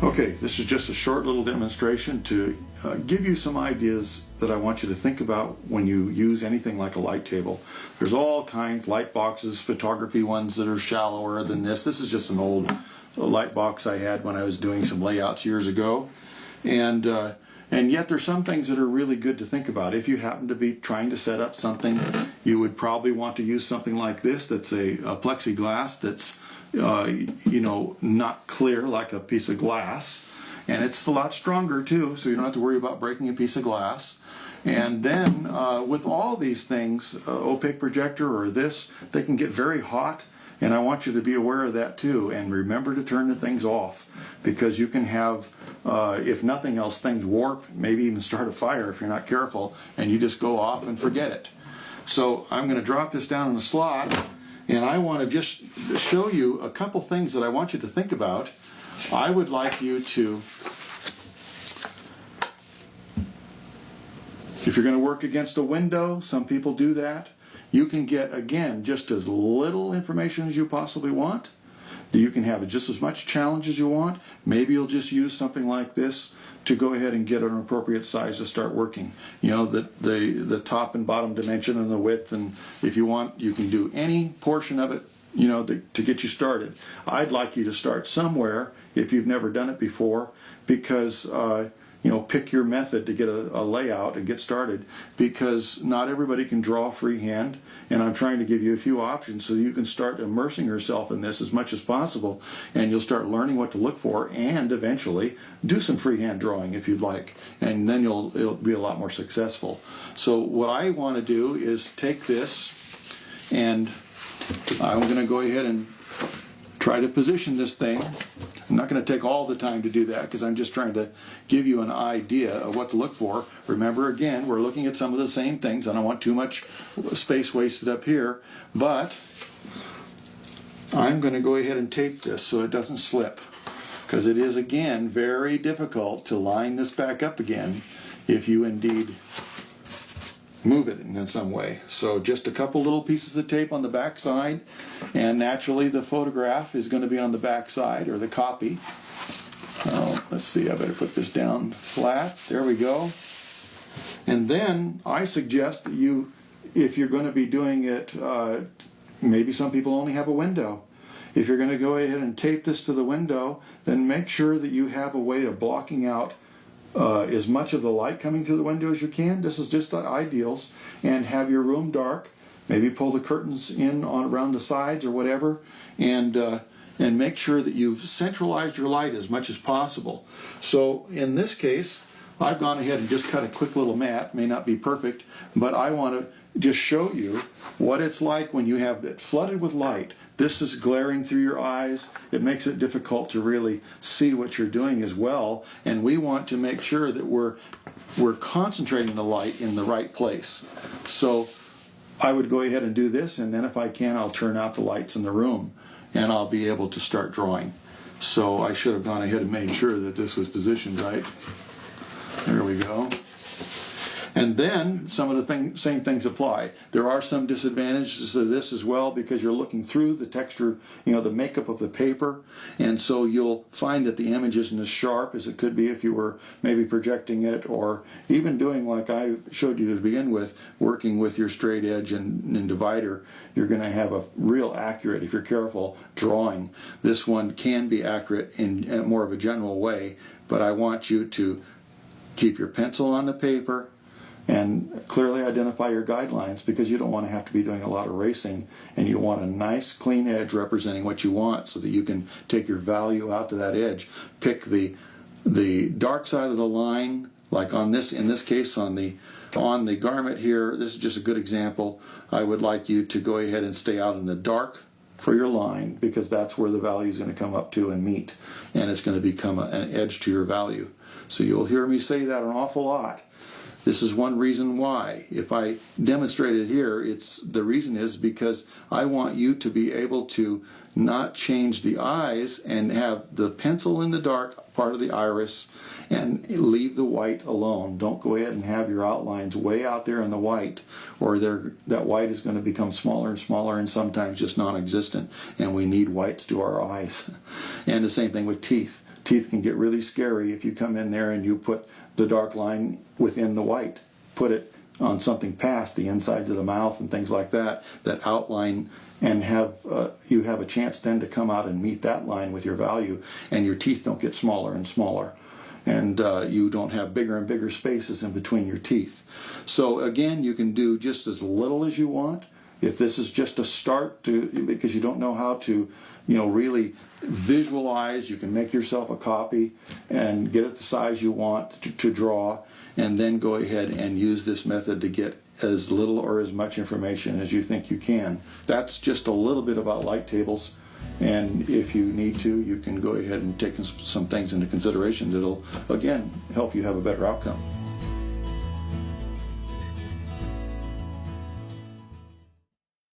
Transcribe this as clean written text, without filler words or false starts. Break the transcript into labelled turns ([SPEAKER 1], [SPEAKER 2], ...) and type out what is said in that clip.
[SPEAKER 1] Okay, this is just a short little demonstration to give you some ideas that I want you to think about when you use anything like a light table. There's all kinds, light boxes, photography ones that are shallower than this. This is just an old light box I had when I was doing some layouts years ago. And yet there's some things that are really good to think about. If you happen to be trying to set up something, you would probably want to use something like this that's a plexiglass that's not clear like a piece of glass, and it's a lot stronger too, so you don't have to worry about breaking a piece of glass. And then with all these things, opaque projector or this, they can get very hot, and I want you to be aware of that too, and remember to turn the things off, because you can have, if nothing else, things warp, maybe even start a fire if you're not careful, and you just go off and forget it. So I'm going to drop this down in a slot, and I want to just show you a couple things that I want you to think about. I would like you to, if you're going to work against a window, some people do that. You can get, again, just as little information as you possibly want. You can have just as much challenge as you want. Maybe you'll just use something like this to go ahead and get an appropriate size to start working. You know, the top and bottom dimension and the width, and if you want, you can do any portion of it, you know, to get you started. I'd like you to start somewhere if you've never done it before, because pick your method to get a layout and get started, because not everybody can draw freehand, and I'm trying to give you a few options so you can start immersing yourself in this as much as possible, and you'll start learning what to look for, and eventually do some freehand drawing if you'd like, and then it'll be a lot more successful. So what I want to do is take this, and I'm going to go ahead and try to position this thing. I'm not going to take all the time to do that, because I'm just trying to give you an idea of what to look for. Remember, again, we're looking at some of the same things. I don't want too much space wasted up here, but I'm going to go ahead and tape this so it doesn't slip, because it is, again, very difficult to line this back up again if you indeed move it in some way. So just a couple little pieces of tape on the back side, and naturally the photograph is going to be on the back side, or the copy. Let's see, I better put this down flat. There we go. And then I suggest that you, if you're going to be doing it, maybe some people only have a window. If you're going to go ahead and tape this to the window, then make sure that you have a way of blocking out as much of the light coming through the window as you can. This is just the ideals. And have your room dark. Maybe pull the curtains in around the sides or whatever, and make sure that you've centralized your light as much as possible. So in this case, I've gone ahead and just cut a quick little mat. May not be perfect, but I want to just show you what it's like when you have it flooded with light. This is glaring through your eyes. It makes it difficult to really see what you're doing as well, and we want to make sure that we're concentrating the light in the right place. So I would go ahead and do this, and then if I can, I'll turn out the lights in the room, and I'll be able to start drawing. So I should have gone ahead and made sure that this was positioned right. There we go. And then some of the same things apply. There are some disadvantages to this as well, because you're looking through the texture, the makeup of the paper, and so you'll find that the image isn't as sharp as it could be if you were maybe projecting it, or even doing like I showed you to begin with, working with your straight edge and divider. You're going to have a real accurate, if you're careful, drawing. This one can be accurate in more of a general way, but I want you to keep your pencil on the paper and clearly identify your guidelines, because you don't want to have to be doing a lot of erasing, and you want a nice clean edge representing what you want so that you can take your value out to that edge. Pick the dark side of the line, like on this, in this case on the garment here. This is just a good example. I would like you to go ahead and stay out in the dark for your line, because that's where the value is going to come up to and meet, and it's going to become an edge to your value. So you'll hear me say that an awful lot. This is one reason why, if I demonstrate it here, the reason is because I want you to be able to not change the eyes and have the pencil in the dark part of the iris and leave the white alone. Don't go ahead and have your outlines way out there in the white, or that white is going to become smaller and smaller and sometimes just non-existent, and we need whites to our eyes. And the same thing with teeth. Teeth can get really scary if you come in there and you put the dark line within the white. Put it on something past the insides of the mouth and things like that, that outline, and you have a chance then to come out and meet that line with your value, and your teeth don't get smaller and smaller, and you don't have bigger and bigger spaces in between your teeth. So again, you can do just as little as you want. If this is just a start because you don't know how to, really visualize, you can make yourself a copy and get it the size you want to draw, and then go ahead and use this method to get as little or as much information as you think you can. That's just a little bit about light tables, and if you need to, you can go ahead and take some things into consideration that'll, again, help you have a better outcome.